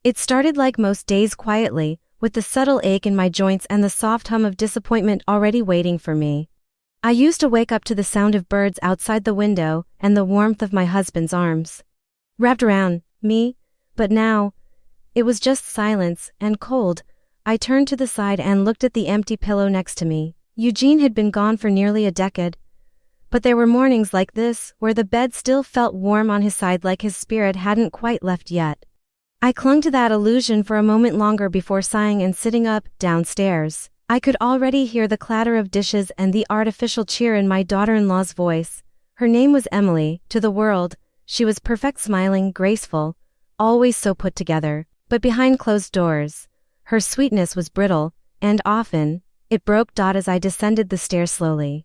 It started like most days quietly, with the subtle ache in my joints and the soft hum of disappointment already waiting for me. I used to wake up to the sound of birds outside the window and the warmth of my husband's arms wrapped around me, but now, it was just silence and cold. I turned to the side and looked at the empty pillow next to me. Eugene had been gone for nearly a decade, but there were mornings like this where the bed still felt warm on his side, like his spirit hadn't quite left yet. I clung to that illusion for a moment longer before sighing and sitting up. Downstairs, I could already hear the clatter of dishes and the artificial cheer in my daughter-in-law's voice. Her name was Emily. To the world, she was perfect, smiling, graceful, always so put together. But behind closed doors, her sweetness was brittle, and often, it broke. As I descended the stairs slowly,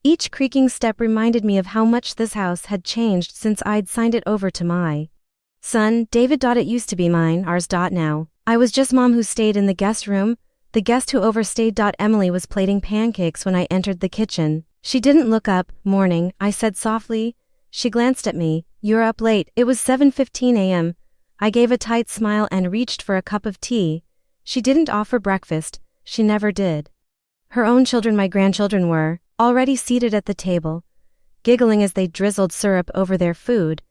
each creaking step reminded me of how much this house had changed since I'd signed it over to my son, David. It used to be mine, ours. Now, I was just mom who stayed in the guest room, the guest who overstayed. Emily was plating pancakes when I entered the kitchen. She didn't look up. Morning, I said softly. She glanced at me. You're up late. It was 7:15 a.m. I gave a tight smile and reached for a cup of tea. She didn't offer breakfast, she never did. Her own children, my grandchildren, were already seated at the table, giggling as they drizzled syrup over their food.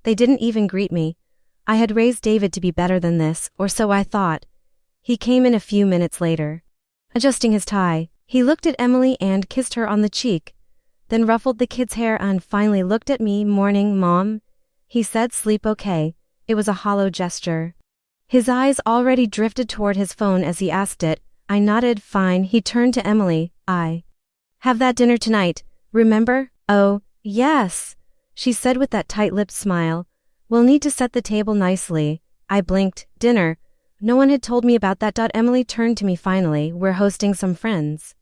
They didn't even greet me. I had raised David to be better than this, or so I thought. He came in a few minutes later. Adjusting his tie, he looked at Emily and kissed her on the cheek, then ruffled the kid's hair and finally looked at me. Morning, Mom, he said. Sleep okay? It was a hollow gesture. His eyes already drifted toward his phone as he asked it. I nodded. Fine. He turned to Emily. I have that dinner tonight, remember? Oh, yes, she said with that tight-lipped smile. We'll need to set the table nicely. I blinked. Dinner? No one had told me about that. Emily turned to me finally. We're hosting some friends.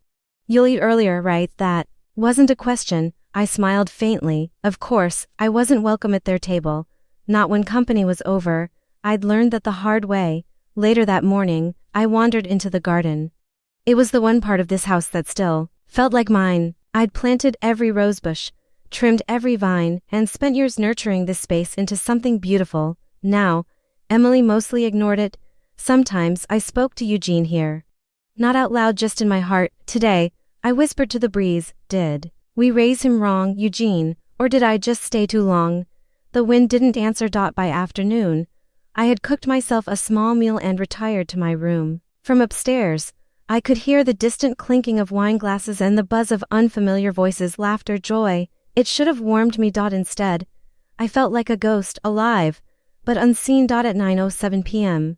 You'll eat earlier, right? That wasn't a question. I smiled faintly. Of course, I wasn't welcome at their table. Not when company was over. I'd learned that the hard way. Later that morning, I wandered into the garden. It was the one part of this house that still felt like mine. I'd planted every rosebush, trimmed every vine, and spent years nurturing this space into something beautiful. Now, Emily mostly ignored it. Sometimes I spoke to Eugene here. Not out loud, just in my heart. Today, I whispered to the breeze, did we raise him wrong, Eugene, or did I just stay too long? The wind didn't answer. By afternoon, I had cooked myself a small meal and retired to my room. From upstairs, I could hear the distant clinking of wine glasses and the buzz of unfamiliar voices, laughter, joy. It should have warmed me. Instead, I felt like a ghost, alive, but unseen. At 9:07 p.m.,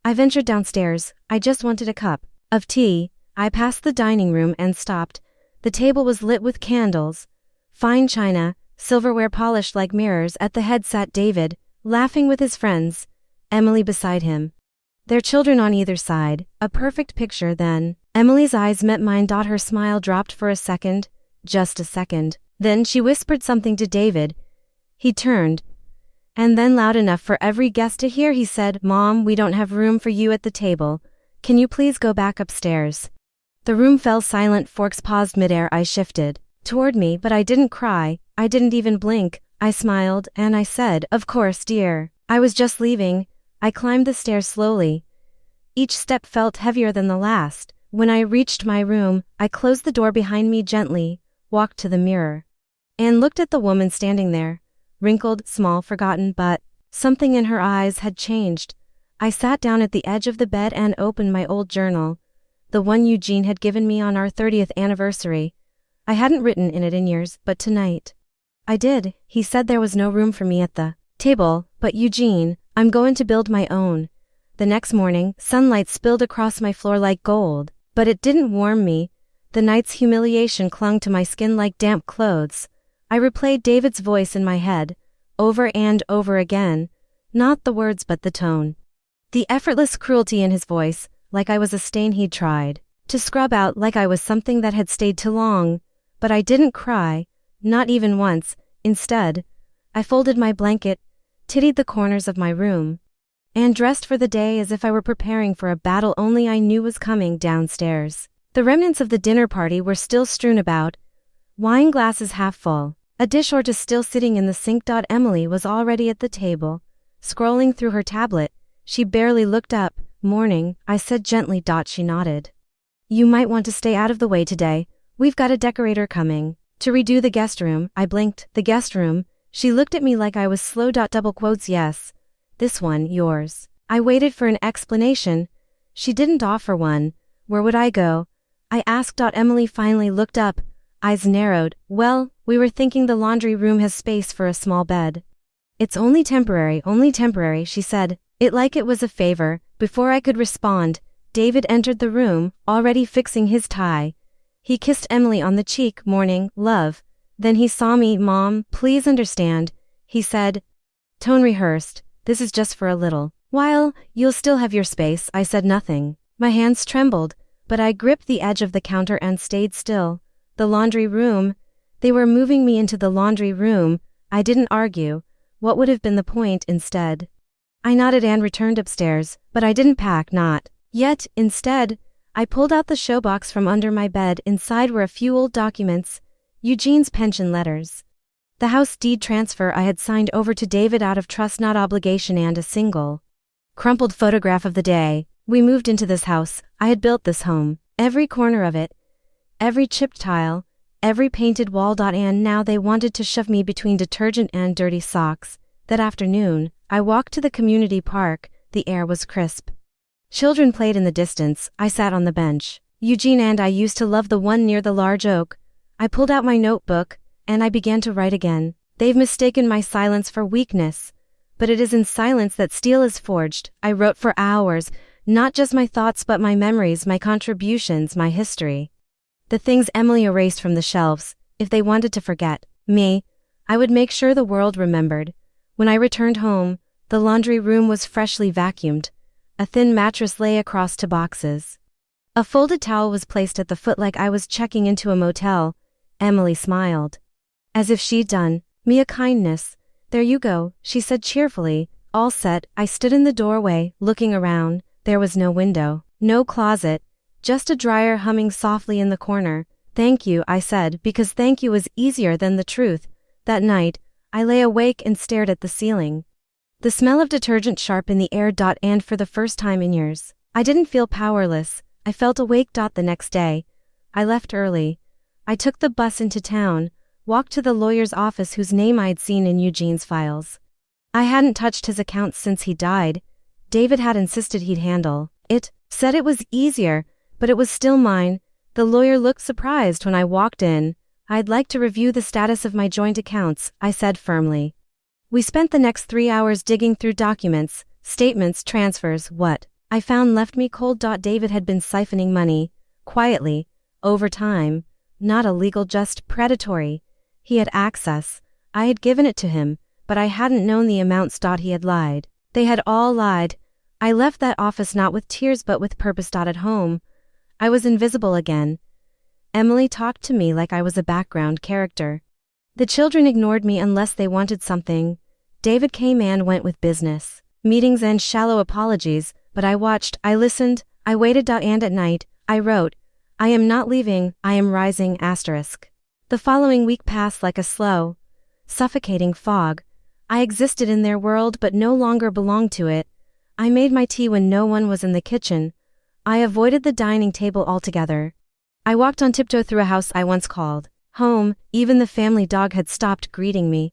I ventured downstairs. I just wanted a cup of tea. I passed the dining room and stopped. The table was lit with candles, fine china, silverware polished like mirrors. At the head sat David, laughing with his friends, Emily beside him, their children on either side. A perfect picture. Then Emily's eyes met mine. Her smile dropped for a second, just a second. Then she whispered something to David. He turned, and then loud enough for every guest to hear, he said, Mom, we don't have room for you at the table. Can you please go back upstairs? The room fell silent. Forks paused midair. I shifted toward me, but I didn't cry. I didn't even blink. I smiled, and I said, Of course, dear. I was just leaving. I climbed the stairs slowly. Each step felt heavier than the last. When I reached my room, I closed the door behind me gently, walked to the mirror, and looked at the woman standing there, wrinkled, small, forgotten, but something in her eyes had changed. I sat down at the edge of the bed and opened my old journal, the one Eugene had given me on our 30th anniversary. I hadn't written in it in years, but tonight I did. He said there was no room for me at the table, but Eugene, I'm going to build my own. The next morning, sunlight spilled across my floor like gold, but it didn't warm me. The night's humiliation clung to my skin like damp clothes. I replayed David's voice in my head, over and over again, not the words but the tone. The effortless cruelty in his voice, like I was a stain he'd tried to scrub out, like I was something that had stayed too long. But I didn't cry, not even once. Instead, I folded my blanket, tidied the corners of my room, and dressed for the day as if I were preparing for a battle only I knew was coming. Downstairs, the remnants of the dinner party were still strewn about, wine glasses half full, a dish or two still sitting in the sink. Emily was already at the table, scrolling through her tablet. She barely looked up. Morning, I said gently. She nodded. You might want to stay out of the way today. We've got a decorator coming to redo the guest room. I blinked. The guest room? She looked at me like I was slow. Double quotes. Yes. This one, yours. I waited for an explanation. She didn't offer one. Where would I go? I asked. Emily finally looked up, eyes narrowed. Well, we were thinking the laundry room has space for a small bed. It's only temporary, she said, it like it was a favor. Before I could respond, David entered the room, already fixing his tie. He kissed Emily on the cheek. Morning, love. Then he saw me. Mom, please understand, he said. Tone rehearsed. This is just for a little while. You'll still have your space. I said nothing. My hands trembled, but I gripped the edge of the counter and stayed still. The laundry room. They were moving me into the laundry room. I didn't argue. What would have been the point instead? I nodded and returned upstairs, but I didn't pack, not yet. Instead, I pulled out the showbox from under my bed. Inside were a few old documents, Eugene's pension letters, the house deed transfer I had signed over to David out of trust, not obligation, and a single, crumpled photograph of the day we moved into this house. I had built this home, every corner of it, every chipped tile, every painted wall. And now they wanted to shove me between detergent and dirty socks. That afternoon, I walked to the community park. The air was crisp. Children played in the distance. I sat on the bench. Eugene and I used to love the one near the large oak. I pulled out my notebook, and I began to write again. They've mistaken my silence for weakness, but it is in silence that steel is forged. I wrote for hours, not just my thoughts but my memories, my contributions, my history. The things Emily erased from the shelves. If they wanted to forget me, I would make sure the world remembered. When I returned home, the laundry room was freshly vacuumed. A thin mattress lay across two boxes. A folded towel was placed at the foot like I was checking into a motel. Emily smiled, as if she'd done me a kindness. There you go, she said cheerfully. All set. I stood in the doorway, looking around. There was no window, no closet, just a dryer humming softly in the corner. Thank you, I said, because thank you was easier than the truth. That night, I lay awake and stared at the ceiling. The smell of detergent sharp in the air. And for the first time in years, I didn't feel powerless. I felt awake. The next day, I left early. I took the bus into town, walked to the lawyer's office whose name I'd seen in Eugene's files. I hadn't touched his accounts since he died. David had insisted he'd handle it, said it was easier, but it was still mine. The lawyer looked surprised when I walked in. I'd like to review the status of my joint accounts, I said firmly. We spent the next 3 hours digging through documents, statements, transfers. What I found left me cold. David had been siphoning money, quietly, over time, not illegal, just predatory. He had access. I had given it to him, but I hadn't known the amounts. He had lied. They had all lied. I left that office not with tears but with purpose. At home, I was invisible again. Emily talked to me like I was a background character. The children ignored me unless they wanted something. David came and went with business, meetings and shallow apologies, but I watched, I listened, I waited. And at night, I wrote, I am not leaving, I am rising. The following week passed like a slow, suffocating fog. I existed in their world but no longer belonged to it. I made my tea when no one was in the kitchen. I avoided the dining table altogether. I walked on tiptoe through a house I once called home. Even the family dog had stopped greeting me.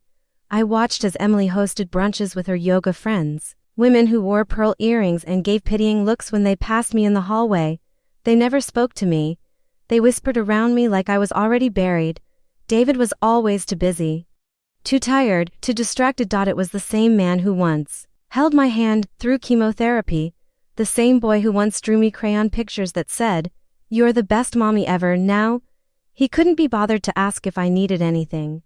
I watched as Emily hosted brunches with her yoga friends, women who wore pearl earrings and gave pitying looks when they passed me in the hallway. They never spoke to me. They whispered around me like I was already buried. David was always too busy, too tired, too distracted. It was the same man who once held my hand through chemotherapy, the same boy who once drew me crayon pictures that said, "You're the best mommy ever." Now, he couldn't be bothered to ask if I needed anything.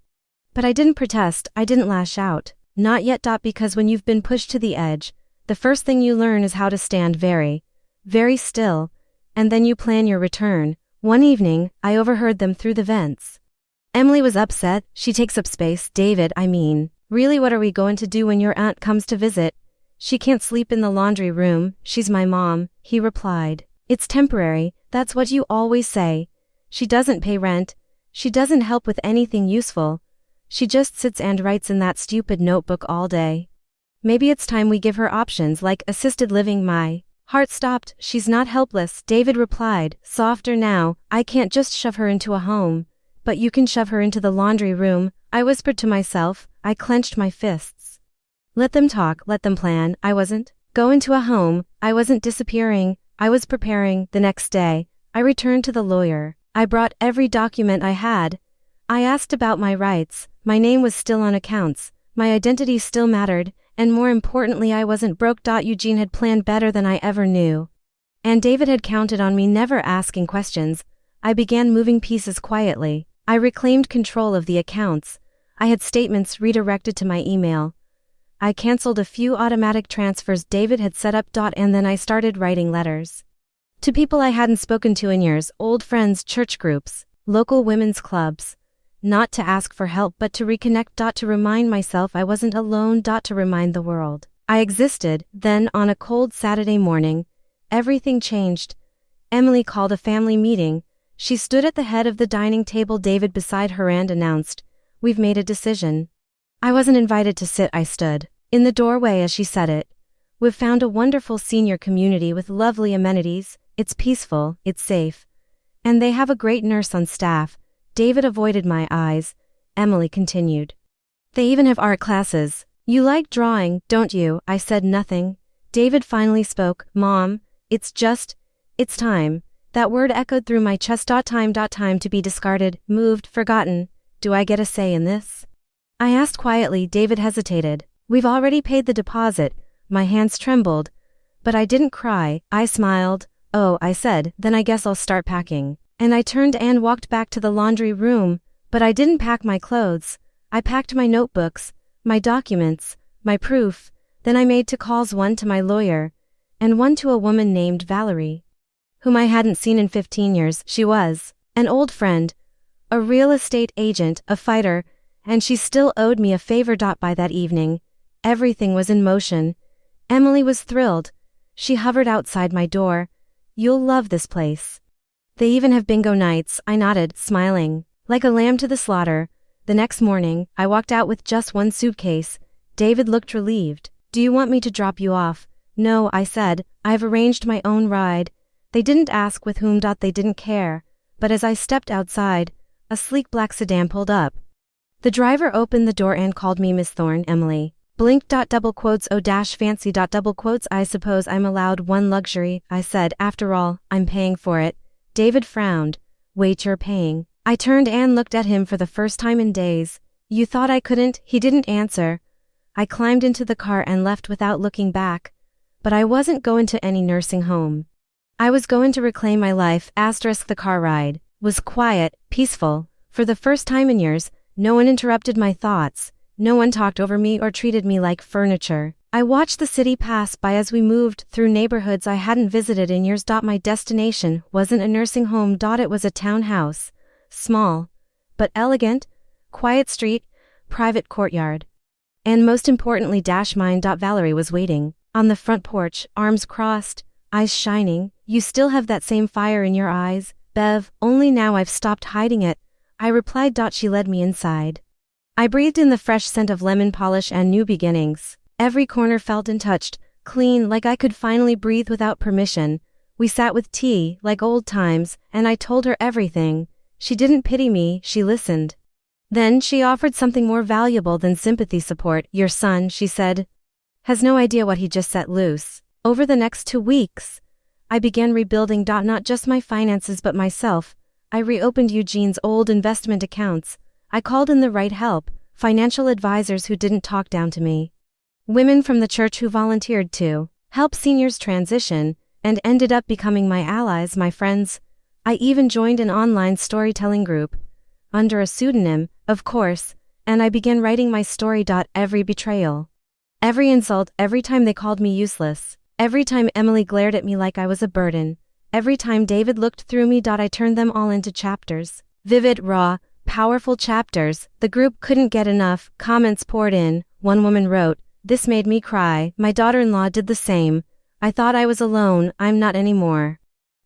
But I didn't protest, I didn't lash out. Not yet. Because when you've been pushed to the edge, the first thing you learn is how to stand very, very still, and then you plan your return. One evening, I overheard them through the vents. Emily was upset. She takes up space. David, I mean, really, what are we going to do when your aunt comes to visit? She can't sleep in the laundry room. She's my mom, he replied. It's temporary, that's what you always say. She doesn't pay rent. She doesn't help with anything useful. She just sits and writes in that stupid notebook all day. Maybe it's time we give her options like assisted living. My heart stopped. She's not helpless, David replied, softer now. I can't just shove her into a home. But you can shove her into the laundry room, I whispered to myself. I clenched my fists. Let them talk, let them plan. I wasn't going to a home, I wasn't disappearing, I was preparing. The next day, I returned to the lawyer. I brought every document I had. I asked about my rights. My name was still on accounts. My identity still mattered, and more importantly, I wasn't broke. Eugene had planned better than I ever knew. And David had counted on me never asking questions. I began moving pieces quietly. I reclaimed control of the accounts. I had statements redirected to my email. I canceled a few automatic transfers David had set up. And then I started writing letters to people I hadn't spoken to in years, old friends, church groups, local women's clubs. Not to ask for help but to reconnect. To remind myself I wasn't alone. To remind the world I existed. Then, on a cold Saturday morning, everything changed. Emily called a family meeting. She stood at the head of the dining table, David beside her, and announced, "We've made a decision." I wasn't invited to sit. I stood in the doorway as she said it. "We've found a wonderful senior community with lovely amenities. It's peaceful, it's safe. And they have a great nurse on staff." David avoided my eyes. Emily continued, "They even have art classes. You like drawing, don't you?" I said nothing. David finally spoke. "Mom, it's time." That word echoed through my chest. Time to be discarded, moved, forgotten. Do I get a say in this? I asked quietly. David hesitated. "We've already paid the deposit." My hands trembled. But I didn't cry. I smiled. "Oh," I said, "then I guess I'll start packing." And I turned and walked back to the laundry room. But I didn't pack my clothes. I packed my notebooks, my documents, my proof. Then I made 2 calls, one to my lawyer, and one to a woman named Valerie, whom I hadn't seen in 15 years. She was an old friend, a real estate agent, a fighter, and she still owed me a favor. By that evening, everything was in motion. Emily was thrilled. She hovered outside my door. "You'll love this place. They even have bingo nights." I nodded, smiling, like a lamb to the slaughter. The next morning, I walked out with just one suitcase. David looked relieved. "Do you want me to drop you off?" "No," I said, "I've arranged my own ride." They didn't ask with whom. They didn't care. But as I stepped outside, a sleek black sedan pulled up. The driver opened the door and called me Miss Thorne. Emily blinked. Double quotes. "Oh dash fancy." Double quotes. "I suppose I'm allowed one luxury," I said. "After all, I'm paying for it." David frowned. "Wait, you're paying?" I turned and looked at him for the first time in days. "You thought I couldn't?" He didn't answer. I climbed into the car and left without looking back. But I wasn't going to any nursing home. I was going to reclaim my life. The car ride was quiet, peaceful. For the first time in years, no one interrupted my thoughts. No one talked over me or treated me like furniture. I watched the city pass by as we moved through neighborhoods I hadn't visited in years. My destination wasn't a nursing home. It was a townhouse. Small, but elegant, quiet street, private courtyard. And most importantly, mine. Valerie was waiting on the front porch, arms crossed, eyes shining. "You still have that same fire in your eyes, Bev, only now I've stopped hiding it," I replied. She led me inside. I breathed in the fresh scent of lemon polish and new beginnings. Every corner felt and touched, clean, like I could finally breathe without permission. We sat with tea, like old times, and I told her everything. She didn't pity me, she listened. Then she offered something more valuable than sympathy: support. "Your son," she said, "has no idea what he just set loose." Over the next 2 weeks, I began rebuilding. Not just my finances but myself. I reopened Eugene's old investment accounts. I called in the right help, financial advisors who didn't talk down to me, women from the church who volunteered to help seniors transition, and ended up becoming my allies, my friends. I even joined an online storytelling group, under a pseudonym, of course, and I began writing my story. Every betrayal, every insult, every time they called me useless, every time Emily glared at me like I was a burden, every time David looked through me. I turned them all into chapters. Vivid, raw, powerful chapters. The group couldn't get enough. Comments poured in. One woman wrote, "This made me cry." My daughter-in-law did the same. "I thought I was alone, I'm not anymore."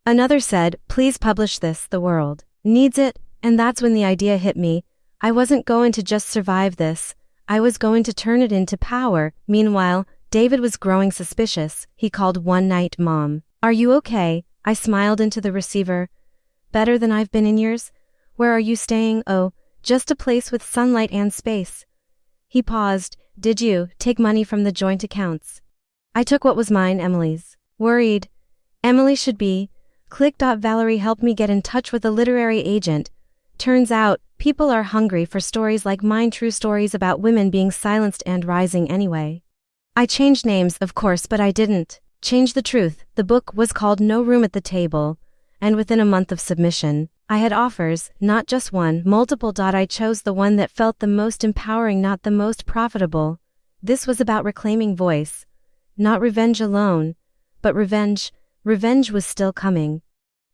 Another said, "Please publish this, the world needs it." And that's when the idea hit me. I wasn't going to just survive this. I was going to turn it into power. Meanwhile, David was growing suspicious. He called one night. "Mom, are you okay?" I smiled into the receiver. "Better than I've been in years. Where are you staying?" "Oh, just a place with sunlight and space." He paused. "Did you take money from the joint accounts?" "I took what was mine, Emily's." "Worried?" "Emily should be." Valerie helped me get in touch with a literary agent. Turns out, people are hungry for stories like mine, true stories about women being silenced and rising anyway. I changed names, of course, but I didn't change the truth. The book was called No Room at the Table, and within a month of submission, I had offers, not just one, multiple. I chose the one that felt the most empowering, not the most profitable. This was about reclaiming voice. Not revenge alone, but revenge. Revenge was still coming.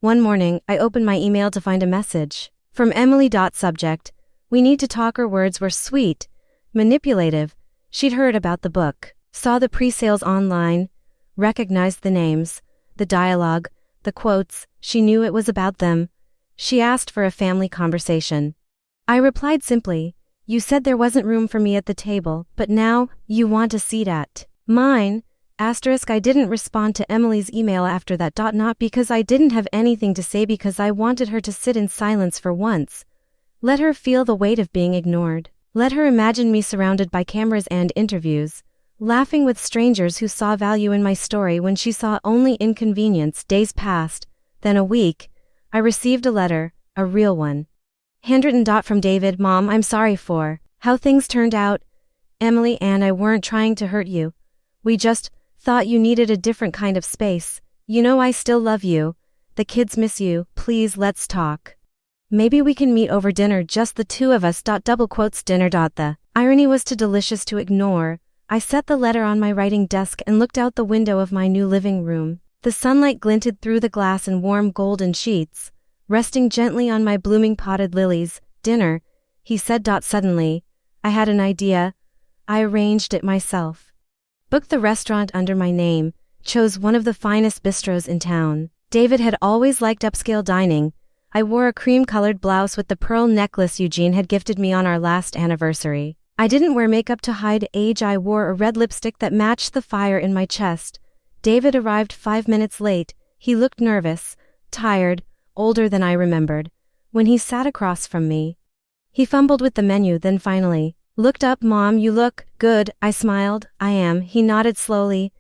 One morning, I opened my email to find a message from Emily. Subject: "We need to talk." Her words were sweet, manipulative. She'd heard about the book, saw the pre-sales online, recognized the names, the dialogue, the quotes. She knew it was about them. She asked for a family conversation. I replied simply, "You said there wasn't room for me at the table, but now, you want a seat at mine?" I didn't respond to Emily's email after that. Not because I didn't have anything to say, because I wanted her to sit in silence for once. Let her feel the weight of being ignored. Let her imagine me surrounded by cameras and interviews, laughing with strangers who saw value in my story when she saw only inconvenience. Days passed, then a week. I received a letter, a real one. Handwritten. From David: "Mom, I'm sorry for how things turned out. Emily and I weren't trying to hurt you. We just thought you needed a different kind of space. You know I still love you. The kids miss you. Please, let's talk. Maybe we can meet over dinner, just the two of us." Double quotes, dinner. The irony was too delicious to ignore. I set the letter on my writing desk and looked out the window of my new living room. The sunlight glinted through the glass in warm golden sheets, resting gently on my blooming potted lilies. "Dinner," he said. Suddenly, I had an idea. I arranged it myself. Booked the restaurant under my name, chose one of the finest bistros in town. David had always liked upscale dining. I wore a cream-colored blouse with the pearl necklace Eugene had gifted me on our last anniversary. I didn't wear makeup to hide age. I wore a red lipstick that matched the fire in my chest. David arrived 5 minutes late. He looked nervous, tired, older than I remembered. When he sat across from me, he fumbled with the menu, then finally looked up. "Mom, you look good." I smiled. "I am." He nodded slowly.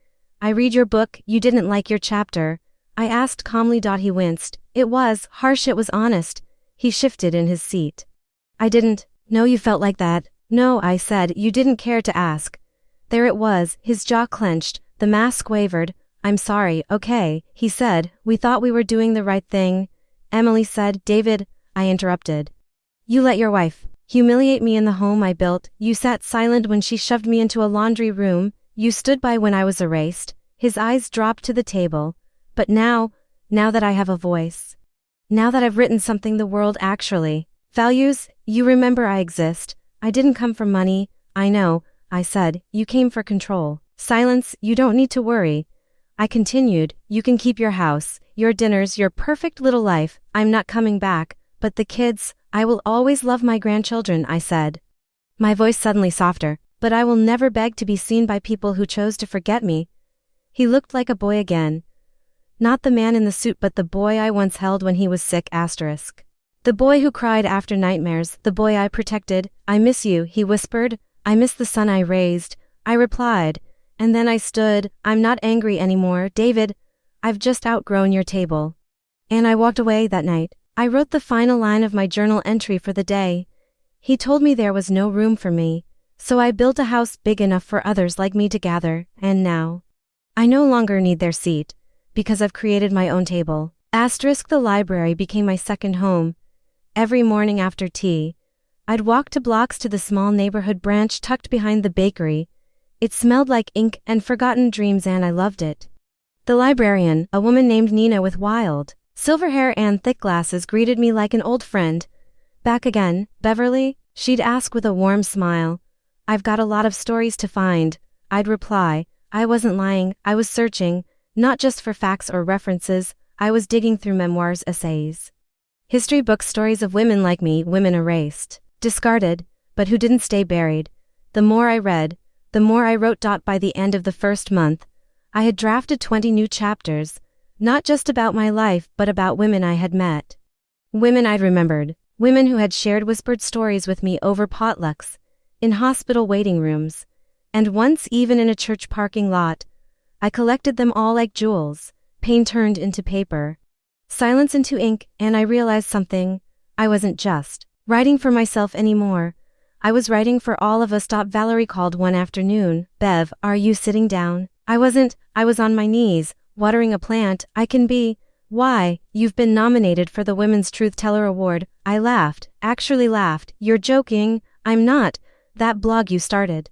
"I read your book. You didn't like your chapter?" I asked calmly. He winced. "It was harsh." It was honest. He shifted in his seat. "I didn't know you felt like that." "No," I said. "You didn't care to ask." There it was. His jaw clenched. The mask wavered. "I'm sorry." "Okay," he said. "We thought we were doing the right thing." Emily said. "David," I interrupted. "You let your wife humiliate me in the home I built. You sat silent when she shoved me into a laundry room. You stood by when I was erased." His eyes dropped to the table. "But now that I have a voice, now that I've written something the world actually values, you remember I exist. I didn't come for money." "I know," I said. "You came for control." "Silence. You don't need to worry." I continued. "You can keep your house, your dinners, your perfect little life. I'm not coming back. But the kids, I will always love my grandchildren," I said. My voice suddenly softer. "But I will never beg to be seen by people who chose to forget me." He looked like a boy again. Not the man in the suit, but the boy I once held when he was sick. The boy who cried after nightmares, the boy I protected. "I miss you," he whispered. "I miss the son I raised," I replied. And then I stood. "I'm not angry anymore, David. I've just outgrown your table." And I walked away that night. I wrote the final line of my journal entry for the day. He told me there was no room for me, so I built a house big enough for others like me to gather, and now I no longer need their seat, because I've created my own table. The library became my second home. Every morning after tea, I'd walk 2 blocks to the small neighborhood branch tucked behind the bakery. It smelled like ink and forgotten dreams, and I loved it. The librarian, a woman named Nina with wild silver hair and thick glasses, greeted me like an old friend. "Back again, Beverly?" she'd ask with a warm smile. "I've got a lot of stories to find," I'd reply. I wasn't lying. I was searching, not just for facts or references. I was digging through memoirs, essays, history books, stories of women like me, women erased, discarded, but who didn't stay buried. The more I read, the more I wrote. By the end of the first month, I had drafted 20 new chapters, not just about my life but about women I had met. Women I'd remembered, women who had shared whispered stories with me over potlucks, in hospital waiting rooms, and once even in a church parking lot. I collected them all like jewels, pain turned into paper, silence into ink, and I realized something. I wasn't just writing for myself anymore. I was writing for all of us. Valerie called one afternoon. Bev, are you sitting down? I wasn't. I was on my knees, watering a plant. I can be. Why, you've been nominated for the Women's Truth Teller Award. I laughed, actually laughed. You're joking. I'm not. That blog you started.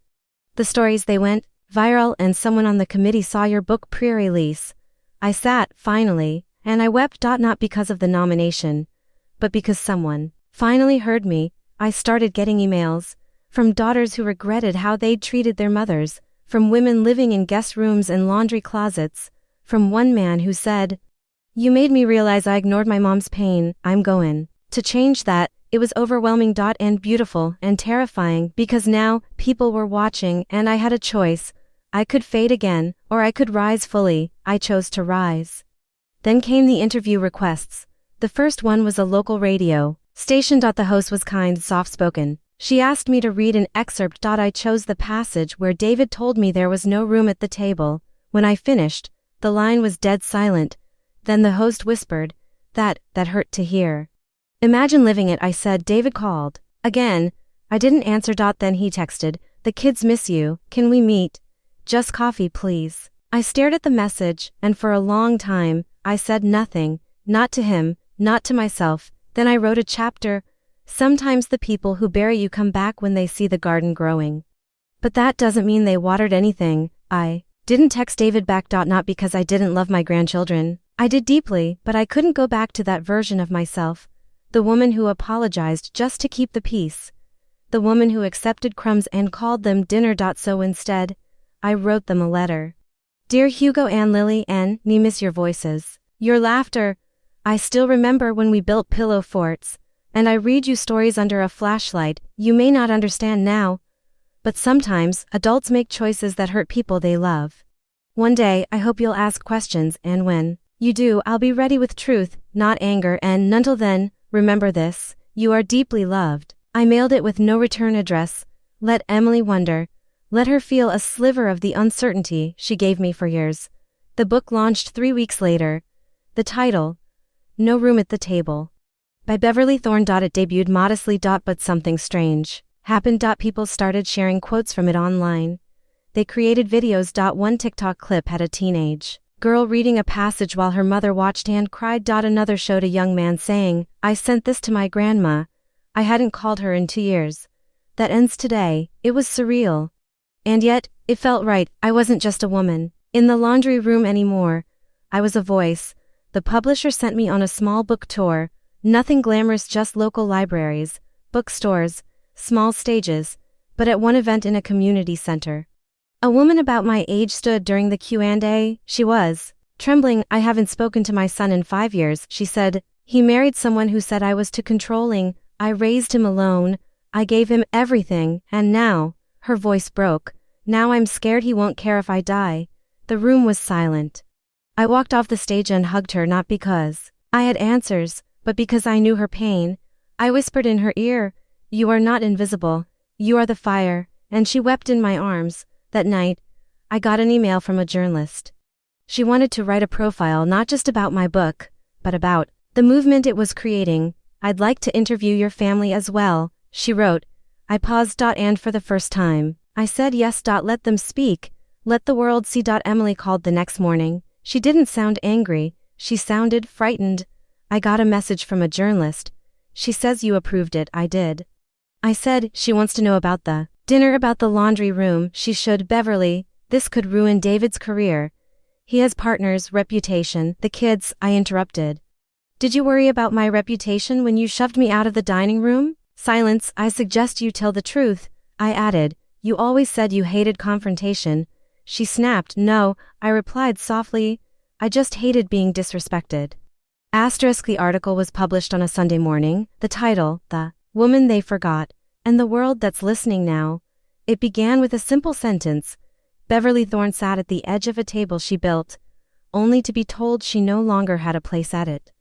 The stories, they went viral, and someone on the committee saw your book pre-release. I sat, finally, and I wept. Not because of the nomination, but because someone finally heard me. I started getting emails from daughters who regretted how they'd treated their mothers, from women living in guest rooms and laundry closets, from one man who said, "You made me realize I ignored my mom's pain. I'm going to change that." It was overwhelming and beautiful and terrifying because now people were watching and I had a choice. I could fade again, or I could rise fully. I chose to rise. Then came the interview requests. The first one was a local radio station. The host was kind, soft-spoken. She asked me to read an excerpt. I chose the passage where David told me there was no room at the table. When I finished, the line was dead silent. Then the host whispered, that hurt to hear. Imagine living it, I said. David called again. I didn't answer. Then he texted, "The kids miss you. Can we meet? Just coffee, please." I stared at the message, and for a long time, I said nothing, not to him, not to myself. Then I wrote a chapter. Sometimes the people who bury you come back when they see the garden growing. But that doesn't mean they watered anything. I didn't text David back. Not because I didn't love my grandchildren. I did deeply, but I couldn't go back to that version of myself. The woman who apologized just to keep the peace. The woman who accepted crumbs and called them dinner. So instead, I wrote them a letter. Dear Hugo and Lily N, me miss your voices, your laughter. I still remember when we built pillow forts, and I read you stories under a flashlight. You may not understand now, but sometimes adults make choices that hurt people they love. One day, I hope you'll ask questions, and when you do, I'll be ready with truth, not anger, and until then, remember this, you are deeply loved. I mailed it with no return address. Let Emily wonder. Let her feel a sliver of the uncertainty she gave me for years. The book launched 3 weeks later. The title, No Room at the Table, by Beverly Thorne. It debuted modestly. But something strange happened. People started sharing quotes from it online. They created videos. One TikTok clip had a teenage girl reading a passage while her mother watched and cried. Another showed a young man saying, "I sent this to my grandma. I hadn't called her in 2 years. That ends today." It was surreal. And yet, it felt right. I wasn't just a woman in the laundry room anymore. I was a voice. The publisher sent me on a small book tour. Nothing glamorous, just local libraries, bookstores, small stages, but at one event in a community center, a woman about my age stood during the Q&A. She was trembling. "I haven't spoken to my son in 5 years," she said. "He married someone who said I was too controlling. I raised him alone. I gave him everything, and now," her voice broke, "now I'm scared he won't care if I die." The room was silent. I walked off the stage and hugged her, not because I had answers, but because I knew her pain. I whispered in her ear, "You are not invisible. You are the fire," and she wept in my arms. That night, I got an email from a journalist. She wanted to write a profile not just about my book, but about the movement it was creating. "I'd like to interview your family as well," she wrote. I paused. And for the first time, I said yes. Let them speak. Let the world see. Emily called the next morning. She didn't sound angry. She sounded frightened. "I got a message from a journalist. She says you approved it." I did. I said, "She wants to know about the dinner, about the laundry room." She should. "Beverly, this could ruin David's career. He has partners, reputation, the kids." I interrupted. "Did you worry about my reputation when you shoved me out of the dining room?" Silence. "I suggest you tell the truth," I added. "You always said you hated confrontation." She snapped. "No," I replied softly. "I just hated being disrespected." The article was published on a Sunday morning. The title, "The Woman They Forgot, and the World That's Listening Now." It began with a simple sentence. Beverly Thorne sat at the edge of a table she built, only to be told she no longer had a place at it.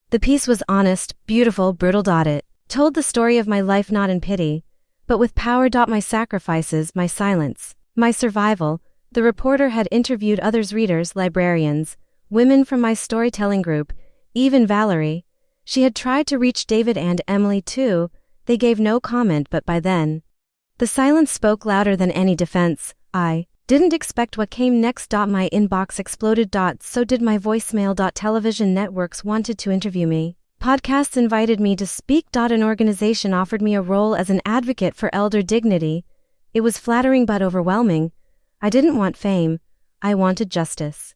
The piece was honest, beautiful, brutal. It told the story of my life not in pity, but with power. My sacrifices, my silence, my survival. The reporter had interviewed others, readers, librarians, women from my storytelling group, even Valerie. She had tried to reach David and Emily too. They gave no comment, but by then, the silence spoke louder than any defense. I didn't expect what came next. My inbox exploded. So did my voicemail. Television networks wanted to interview me. Podcasts invited me to speak. An organization offered me a role as an advocate for elder dignity. It was flattering but overwhelming. I didn't want fame. I wanted justice.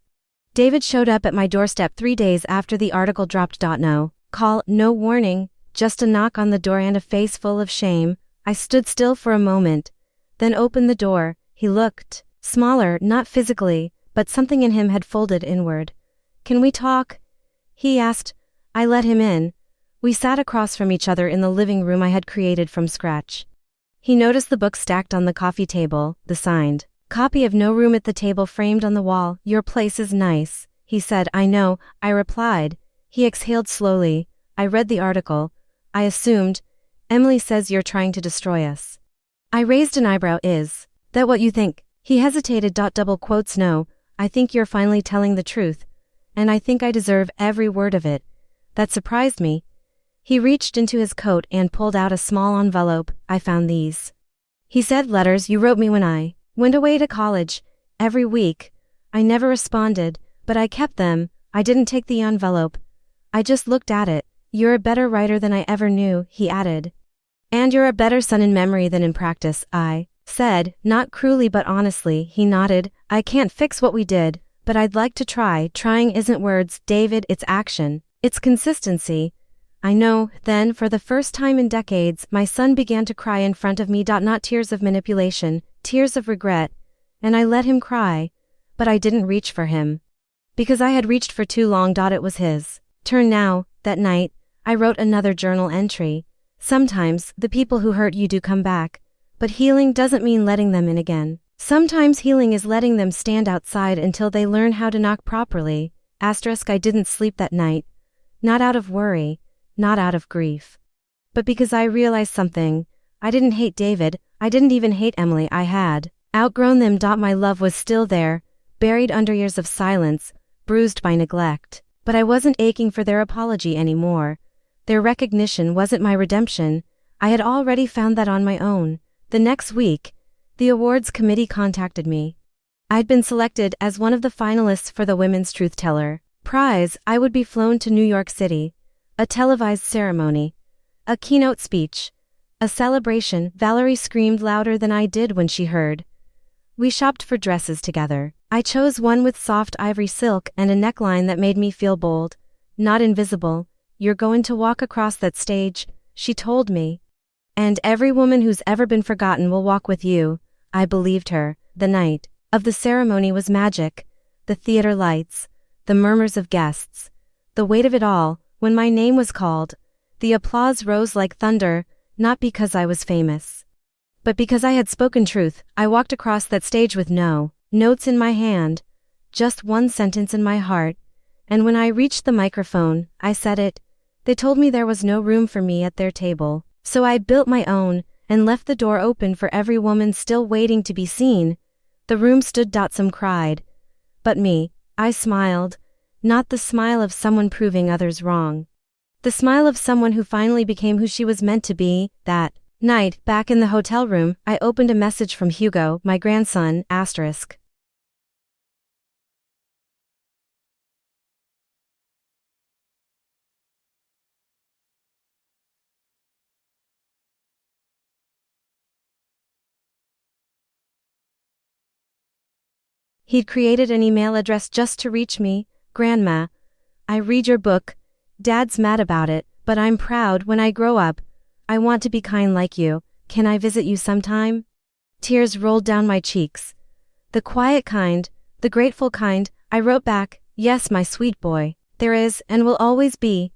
David showed up at my doorstep 3 days after the article dropped. No call, no warning, just a knock on the door and a face full of shame. I stood still for a moment, then opened the door. He looked smaller, not physically, but something in him had folded inward. "Can we talk?" he asked. I let him in. We sat across from each other in the living room I had created from scratch. He noticed the book stacked on the coffee table, the signed copy of No Room at the Table framed on the wall. "Your place is nice," he said. "I know," I replied. He exhaled slowly. "I read the article. I assumed. Emily says you're trying to destroy us." I raised an eyebrow. "Is that what you think?" He hesitated. Double quotes. "No, I think you're finally telling the truth. And I think I deserve every word of it." That surprised me. He reached into his coat and pulled out a small envelope. "I found these," he said. "Letters you wrote me when I went away to college. Every week. I never responded, but I kept them. I didn't take the envelope. I just looked at it. You're a better writer than I ever knew," he added. "And you're a better son in memory than in practice," I said, not cruelly but honestly. He nodded. "I can't fix what we did, but I'd like to try." Trying isn't words, David, it's action. It's consistency. I know. Then, for the first time in decades, my son began to cry in front of me. Not tears of manipulation, tears of regret. And I let him cry. But I didn't reach for him. Because I had reached for too long. It was his turn now. That night, I wrote another journal entry. "Sometimes, the people who hurt you do come back. But healing doesn't mean letting them in again. Sometimes healing is letting them stand outside until they learn how to knock properly." I didn't sleep that night. Not out of worry, not out of grief, but because I realized something. I didn't hate David, I didn't even hate Emily. I had outgrown them. My love was still there, buried under years of silence, bruised by neglect. But I wasn't aching for their apology anymore. Their recognition wasn't my redemption. I had already found that on my own. The next week, the awards committee contacted me. I'd been selected as one of the finalists for the Women's Truth Teller Prize. I would be flown to New York City. A televised ceremony. A keynote speech. A celebration. Valerie screamed louder than I did when she heard. We shopped for dresses together. I chose one with soft ivory silk and a neckline that made me feel bold, not invisible. "You're going to walk across that stage," she told me. "And every woman who's ever been forgotten will walk with you." I believed her. The night of the ceremony was magic. The theater lights, the murmurs of guests, the weight of it all. When my name was called, the applause rose like thunder, not because I was famous, but because I had spoken truth. I walked across that stage with no notes in my hand, just one sentence in my heart, and when I reached the microphone, I said it. They told me there was no room for me at their table, so I built my own, and left the door open for every woman still waiting to be seen. The room stood. Some cried. But me, I smiled. Not the smile of someone proving others wrong. The smile of someone who finally became who she was meant to be. That night, back in the hotel room, I opened a message from Hugo, my grandson, *. He'd created an email address just to reach me. "Grandma, I read your book. Dad's mad about it, but I'm proud. When I grow up, I want to be kind like you. Can I visit you sometime?" Tears rolled down my cheeks. "The quiet kind, the grateful kind." I wrote back, "Yes, my sweet boy. There is, and will always be,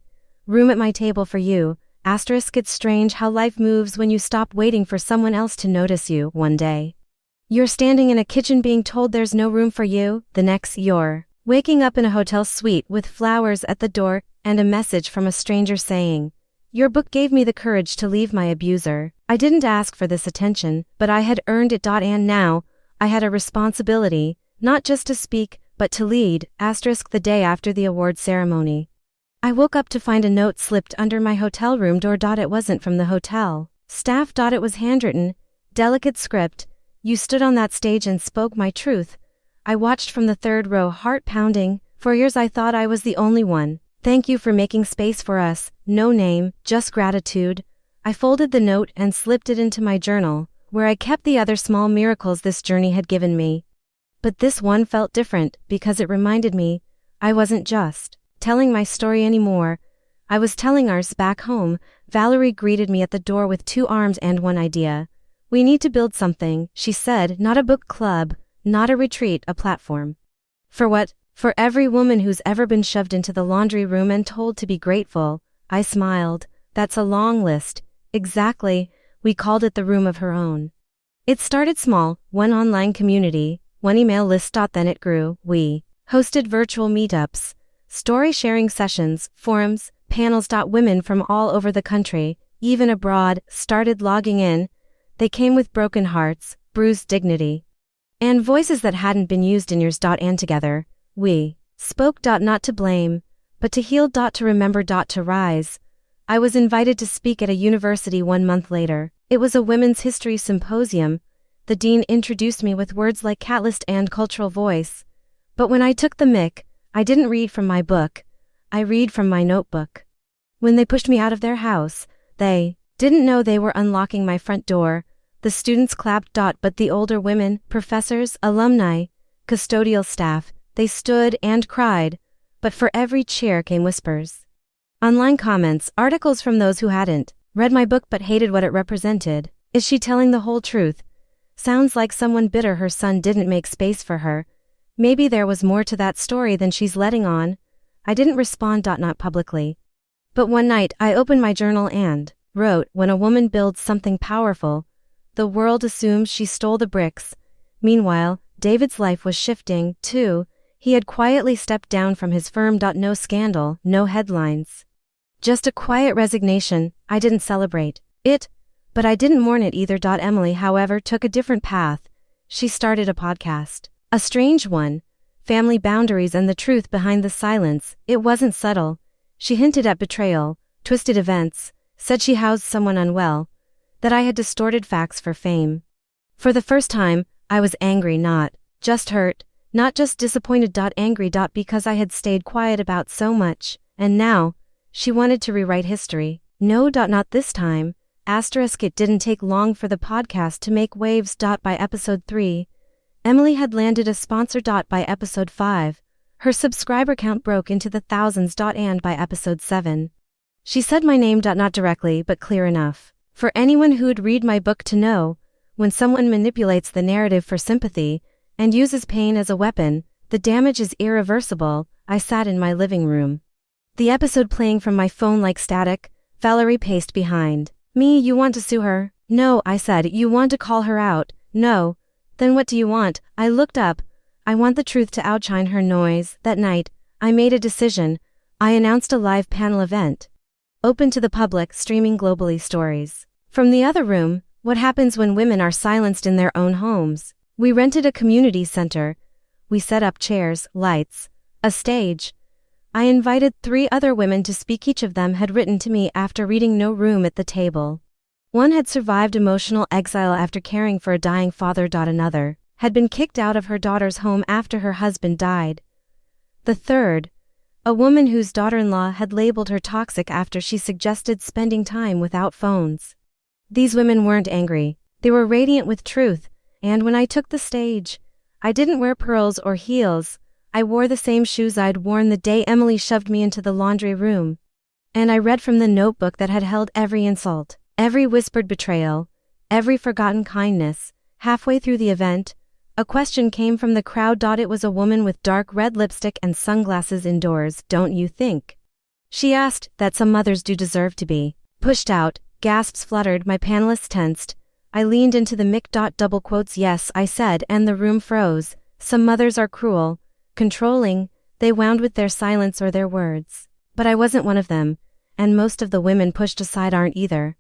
room at my table for you." Asterisk it's strange how life moves when you stop waiting for someone else to notice you. One day, you're standing in a kitchen being told there's no room for you. The next, you're waking up in a hotel suite with flowers at the door and a message from a stranger saying, "Your book gave me the courage to leave my abuser. I didn't ask for this attention, but I had earned it. And now, I had a responsibility, not just to speak, but to lead." Asterisk the day after the award ceremony, I woke up to find a note slipped under my hotel room door. It wasn't from the hotel staff. It was handwritten, delicate script. "You stood on that stage and spoke my truth. I watched from the third row, heart pounding. For years I thought I was the only one. Thank you for making space for us. No name, just gratitude." I folded the note and slipped it into my journal, where I kept the other small miracles this journey had given me. But this one felt different because it reminded me I wasn't just telling my story anymore. I was telling ours. Back home, Valerie greeted me at the door with 2 arms and one idea. "We need to build something," she said. "Not a book club, not a retreat, a platform." "For what?" "For every woman who's ever been shoved into the laundry room and told to be grateful." I smiled. "That's a long list." "Exactly. We called it the Room of Her Own." It started small, one online community, one email list. Then it grew. We hosted virtual meetups, story sharing sessions, forums, panels. Women from all over the country, even abroad, started logging in. They came with broken hearts, bruised dignity, and voices that hadn't been used in years. And together, we spoke. Not to blame, but to heal. To remember. To rise. I was invited to speak at a university 1 month later. It was a women's history symposium. The dean introduced me with words like catalyst and cultural voice. But when I took the mic, I didn't read from my book. I read from my notebook. When they pushed me out of their house, they didn't know they were unlocking my front door. The students clapped. But the older women, professors, alumni, custodial staff, they stood and cried. But for every cheer came whispers. Online comments, articles from those who hadn't read my book but hated what it represented. Is she telling the whole truth? Sounds like someone bitter her son didn't make space for her. Maybe there was more to that story than she's letting on. I didn't respond. Not publicly. But one night I opened my journal and wrote, "When a woman builds something powerful, the world assumes she stole the bricks." Meanwhile, David's life was shifting, too. He had quietly stepped down from his firm. No scandal, no headlines. Just a quiet resignation. I didn't celebrate it, but I didn't mourn it either. Emily, however, took a different path. She started a podcast. A strange one. Family boundaries and the truth behind the silence. It wasn't subtle. She hinted at betrayal, twisted events, said she housed someone unwell, that I had distorted facts for fame. For the first time, I was angry, not just hurt, not just disappointed. Angry. Because I had stayed quiet about so much, and now, she wanted to rewrite history. No. Not this time. Asterisk it didn't take long for the podcast to make waves. By episode 3, Emily had landed a sponsor. By episode 5, her subscriber count broke into the thousands. And by episode 7, she said my name. Not directly, but clear enough for anyone who'd read my book to know, when someone manipulates the narrative for sympathy and uses pain as a weapon, the damage is irreversible. I sat in my living room, the episode playing from my phone like static. Valerie paced behind me. "You want to sue her?" "No," I said. "You want to call her out?" "No." "Then what do you want?" I looked up. "I want the truth to outshine her noise." That night, I made a decision. I announced a live panel event, open to the public, streaming globally. Stories from the other room. What happens when women are silenced in their own homes? We rented a community center. We set up chairs, lights, a stage. I invited 3 other women to speak. Each of them had written to me after reading No Room at the Table. One had survived emotional exile after caring for a dying father. Another had been kicked out of her daughter's home after her husband died. The third, a woman whose daughter-in-law had labeled her toxic after she suggested spending time without phones. These women weren't angry. They were radiant with truth. And when I took the stage, I didn't wear pearls or heels. I wore the same shoes I'd worn the day Emily shoved me into the laundry room. And I read from the notebook that had held every insult, every whispered betrayal, every forgotten kindness. Halfway through the event, a question came from the crowd. It was a woman with dark red lipstick and sunglasses indoors. "Don't you think," she asked, "that some mothers do deserve to be Pushed out, gasps fluttered, my panelists tensed. I leaned into the mic. Double quotes, yes, I said, and the room froze. Some mothers are cruel, controlling, they wound with their silence or their words. But I wasn't one of them, and most of the women pushed aside aren't either.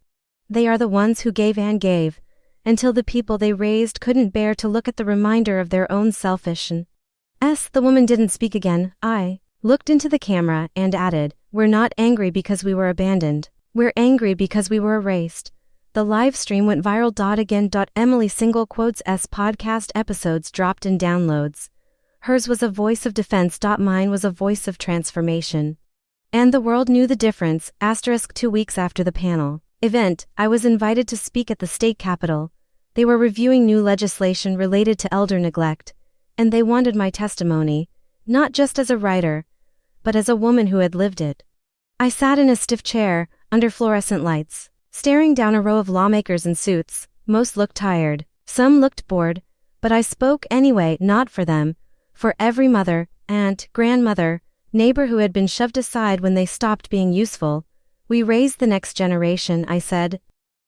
They are the ones who gave and gave, until the people they raised couldn't bear to look at the reminder of their own selfishness. The woman didn't speak again. I looked into the camera and added, we're not angry because we were abandoned. We're angry because we were erased. The live stream went viral. Again. Emily single quotes S podcast episodes dropped in downloads. Hers was a voice of defense. Mine was a voice of transformation. And the world knew the difference. 2 weeks after the panel event, I was invited to speak at the state capitol. They were reviewing new legislation related to elder neglect, and they wanted my testimony, not just as a writer, but as a woman who had lived it. I sat in a stiff chair, under fluorescent lights, staring down a row of lawmakers in suits. Most looked tired, some looked bored, but I spoke anyway, not for them, for every mother, aunt, grandmother, neighbor who had been shoved aside when they stopped being useful. We raise the next generation, I said.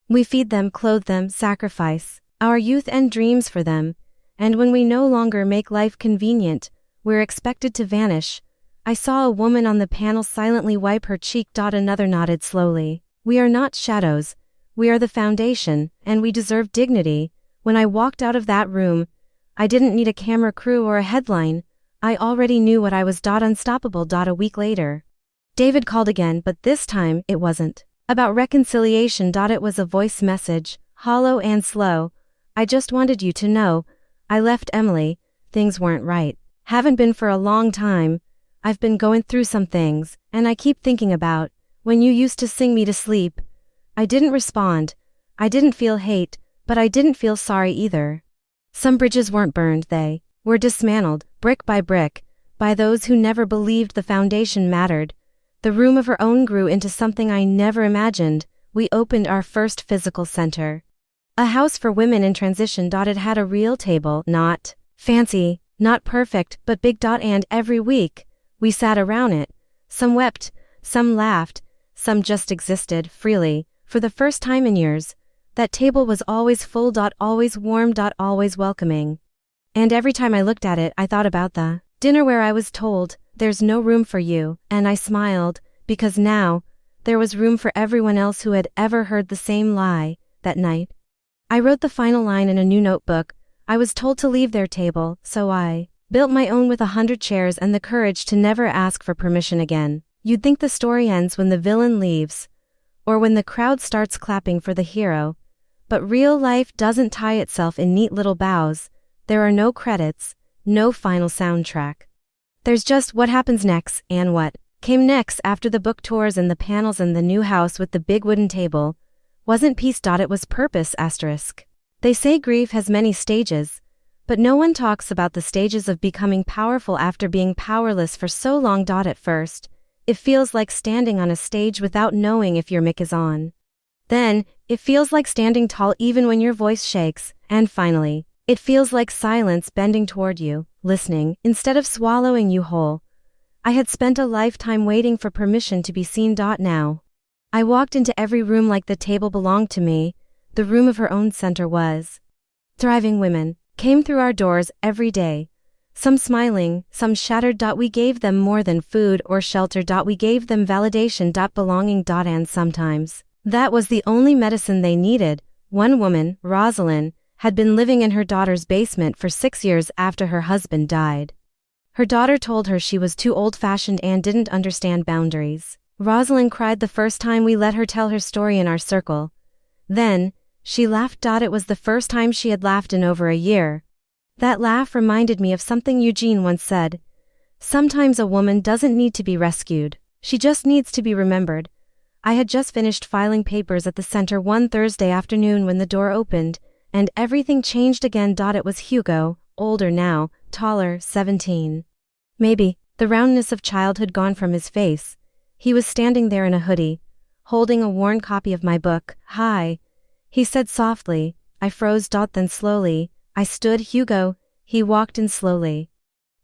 We feed them, clothe them, sacrifice our youth and dreams for them, and when we no longer make life convenient, we're expected to vanish. I saw a woman on the panel silently wipe her cheek. Another nodded slowly. We are not shadows. We are the foundation, and we deserve dignity. When I walked out of that room, I didn't need a camera crew or a headline. I already knew what I was. Unstoppable. A week later, David called again, but this time it wasn't about reconciliation. It was a voice message, hollow and slow. I just wanted you to know, I left Emily, things weren't right. Haven't been for a long time. I've been going through some things, and I keep thinking about when you used to sing me to sleep. I didn't respond. I didn't feel hate, but I didn't feel sorry either. Some bridges weren't burned, they were dismantled, brick by those who never believed the foundation mattered. The room of her own grew into something I never imagined. We opened our first physical center. A house for women in transition. It had a real table, not fancy, not perfect, but big. And every week, we sat around it. Some wept, some laughed, some just existed freely. For the first time in years, that table was always full. Always warm. Always welcoming. And every time I looked at it, I thought about the dinner where I was told, there's no room for you, and I smiled, because now, there was room for everyone else who had ever heard the same lie. That night, I wrote the final line in a new notebook. I was told to leave their table, so I built my own with 100 chairs and the courage to never ask for permission again. You'd think the story ends when the villain leaves, or when the crowd starts clapping for the hero, but real life doesn't tie itself in neat little bows. There are no credits, no final soundtrack. There's just what happens next, and what came next after the book tours and the panels and the new house with the big wooden table wasn't peace. It was purpose. They say grief has many stages, but no one talks about the stages of becoming powerful after being powerless for so long. At first, it feels like standing on a stage without knowing if your mic is on. Then, it feels like standing tall even when your voice shakes, and finally, it feels like silence bending toward you, listening, instead of swallowing you whole. I had spent a lifetime waiting for permission to be seen. Now, I walked into every room like the table belonged to me. The room of her own center was. Thriving women came through our doors every day. Some smiling, some shattered. We gave them more than food or shelter. We gave them validation. Belonging. And sometimes, that was the only medicine they needed. One woman, Rosalind, had been living in her daughter's basement for 6 years after her husband died. Her daughter told her she was too old-fashioned and didn't understand boundaries. Rosalind cried the first time we let her tell her story in our circle. Then, she laughed. It was the first time she had laughed in over a year. That laugh reminded me of something Eugene once said. Sometimes a woman doesn't need to be rescued. She just needs to be remembered. I had just finished filing papers at the center one Thursday afternoon when the door opened, and everything changed again. It was Hugo, older now, taller, 17. Maybe, the roundness of childhood gone from his face. He was standing there in a hoodie, holding a worn copy of my book. Hi, he said softly. I froze. Then slowly, I stood. Hugo, he walked in slowly.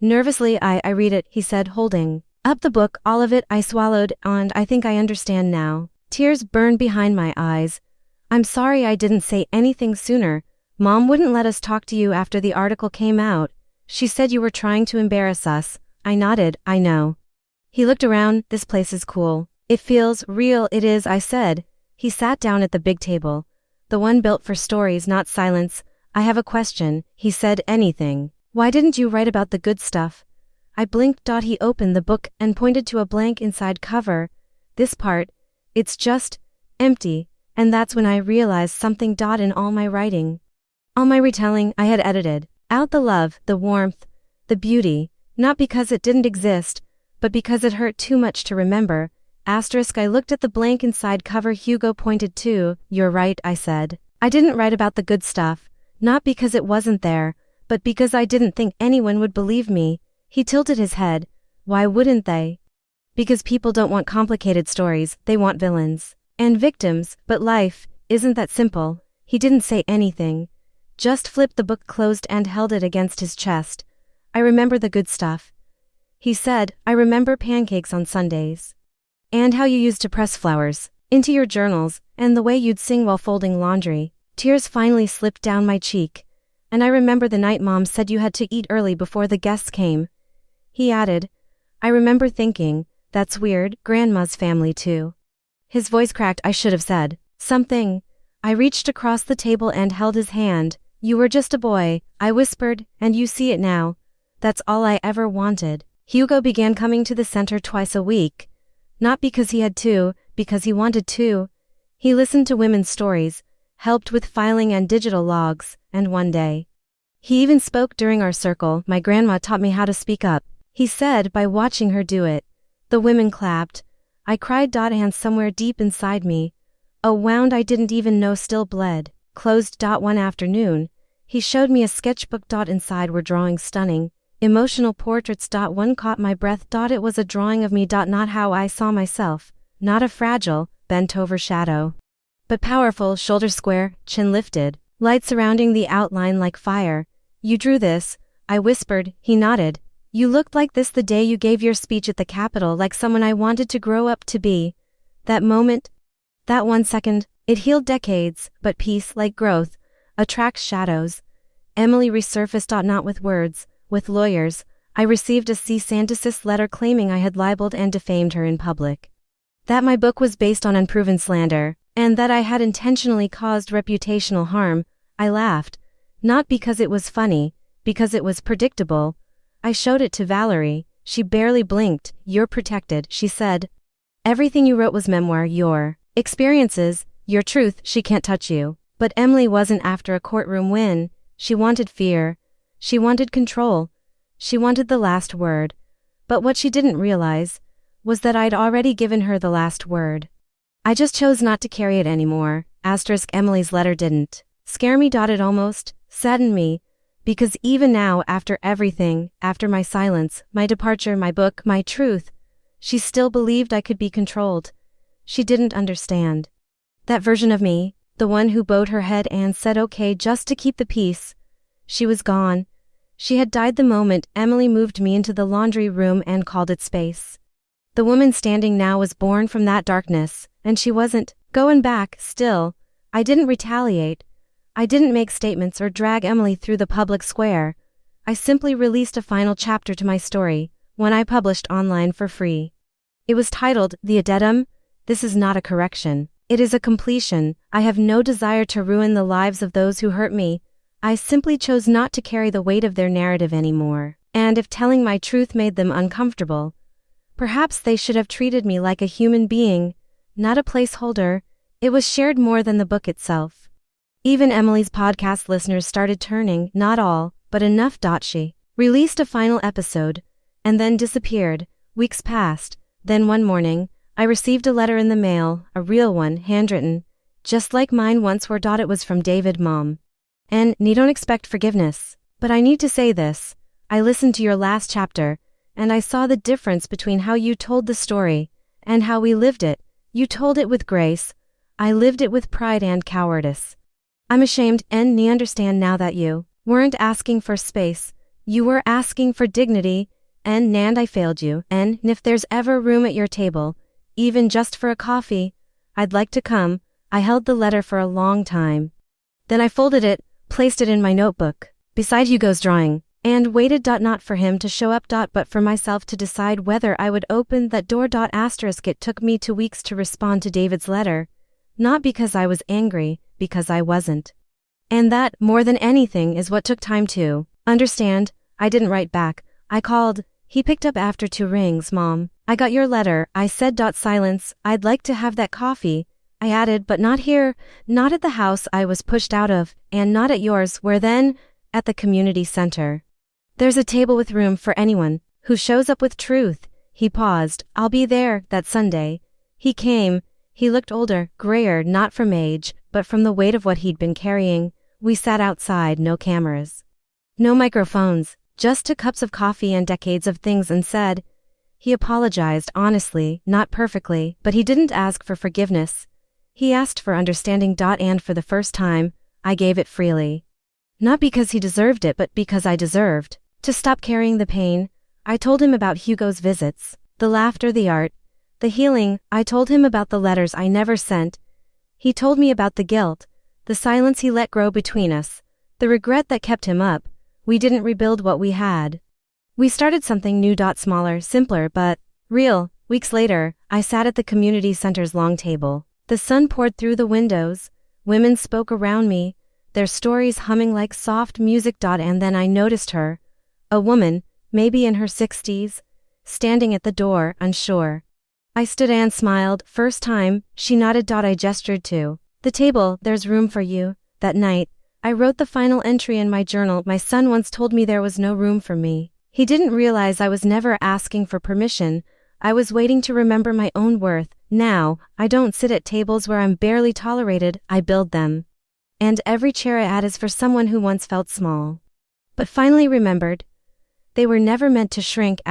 Nervously, I read it, he said, holding up the book, all of it. I swallowed, and I think I understand now. Tears burned behind my eyes. I'm sorry I didn't say anything sooner. Mom wouldn't let us talk to you after the article came out. She said you were trying to embarrass us. I nodded, I know. He looked around. This place is cool. It feels real. It is, I said. He sat down at the big table. The one built for stories, not silence. I have a question, he said. Anything. Why didn't you write about the good stuff? I blinked. He opened the book and pointed to a blank inside cover. This part, it's just empty, and that's when I realized something. In all my writing, all my retelling, I had edited out the love, the warmth, the beauty, not because it didn't exist, but because it hurt too much to remember. I looked at the blank inside cover Hugo pointed to. You're right, I said. I didn't write about the good stuff, not because it wasn't there, but because I didn't think anyone would believe me. He tilted his head. Why wouldn't they? Because people don't want complicated stories, they want villains and victims, but life isn't that simple. He didn't say anything, just flipped the book closed and held it against his chest. I remember the good stuff, he said. I remember pancakes on Sundays, and how you used to press flowers into your journals, and the way you'd sing while folding laundry. Tears finally slipped down my cheek. And I remember the night Mom said you had to eat early before the guests came. He added, I remember thinking, that's weird, Grandma's family too. His voice cracked. I should have said something. I reached across the table and held his hand. You were just a boy, I whispered, and you see it now. That's all I ever wanted. Hugo began coming to the center twice a week. Not because he had to, because he wanted to. He listened to women's stories, helped with filing and digital logs, and one day, he even spoke during our circle. My grandma taught me how to speak up, he said, by watching her do it. The women clapped. I cried. And somewhere deep inside me, a wound I didn't even know still bled. Closed. One afternoon, he showed me a sketchbook. Inside were drawings, stunning, emotional portraits. One caught my breath. It was a drawing of me. Not how I saw myself, not a fragile, bent-over shadow, but powerful, shoulders square, chin lifted, light surrounding the outline like fire. You drew this, I whispered. He nodded. You looked like this the day you gave your speech at the Capitol, like someone I wanted to grow up to be. That moment, that 1 second, it healed decades, but peace, like growth, attracts shadows. Emily resurfaced. Not with words, with lawyers. I received a cease and desist letter claiming I had libeled and defamed her in public, that my book was based on unproven slander, and that I had intentionally caused reputational harm. I laughed. Not because it was funny, because it was predictable. I showed it to Valerie. She barely blinked. You're protected, she said. Everything you wrote was memoir, your experiences, your truth. She can't touch you. But Emily wasn't after a courtroom win. She wanted fear. She wanted control. She wanted the last word. But what she didn't realize was that I'd already given her the last word. I just chose not to carry it anymore. Emily's letter didn't scare me. It almost saddened me. Because even now, after everything, after my silence, my departure, my book, my truth, she still believed I could be controlled. She didn't understand. That version of me, the one who bowed her head and said okay just to keep the peace, she was gone. She had died the moment Emily moved me into the laundry room and called it space. The woman standing now was born from that darkness, and she wasn't going back. Still, I didn't retaliate. I didn't make statements or drag Emily through the public square. I simply released a final chapter to my story, one I published online for free. It was titled, The Addendum. This is not a correction. It is a completion. I have no desire to ruin the lives of those who hurt me. I simply chose not to carry the weight of their narrative anymore. And if telling my truth made them uncomfortable, perhaps they should have treated me like a human being, not a placeholder. It was shared more than the book itself. Even Emily's podcast listeners started turning, not all, but enough. She released a final episode, and then disappeared. Weeks passed. Then one morning, I received a letter in the mail, a real one, handwritten, just like mine once were. It was from David. Mom. And don't expect forgiveness. But I need to say this. I listened to your last chapter, and I saw the difference between how you told the story and how we lived it. You told it with grace. I lived it with pride and cowardice. I'm ashamed and understand now that you weren't asking for space. You were asking for dignity, and I failed you. And if there's ever room at your table, even just for a coffee, I'd like to come. I held the letter for a long time. Then I folded it, placed it in my notebook, beside Hugo's drawing, and waited. Not for him to show up. But for myself to decide whether I would open that door. It took me 2 weeks to respond to David's letter. Not because I was angry, because I wasn't. And that, more than anything, is what took time to understand. I didn't write back. I called. He picked up after 2 rings. Mom, I got your letter, I said. Silence. I'd like to have that coffee, I added, but not here, not at the house I was pushed out of, and not at yours. Where then? At the community center. There's a table with room for anyone who shows up with truth. He paused. I'll be there that Sunday. He came. He looked older, grayer, not from age, but from the weight of what he'd been carrying. We sat outside, no cameras, no microphones, just 2 cups of coffee and decades of things unsaid. He apologized honestly, not perfectly, but he didn't ask for forgiveness. He asked for understanding. And for the first time, I gave it freely. Not because he deserved it, but because I deserved to stop carrying the pain. I told him about Hugo's visits, the laughter, the art, the healing. I told him about the letters I never sent. He told me about the guilt, the silence he let grow between us, the regret that kept him up. We didn't rebuild what we had. We started something new. Smaller, simpler, but real. Weeks later, I sat at the community center's long table. The sun poured through the windows. Women spoke around me, their stories humming like soft music. And then I noticed her, a woman, maybe in her 60s, standing at the door, unsure. I stood and smiled. First time. She nodded. I gestured to the table. There's room for you. That night, I wrote the final entry in my journal. My son once told me there was no room for me. He didn't realize I was never asking for permission. I was waiting to remember my own worth. Now, I don't sit at tables where I'm barely tolerated, I build them. And every chair I add is for someone who once felt small, but finally remembered. They were never meant to shrink.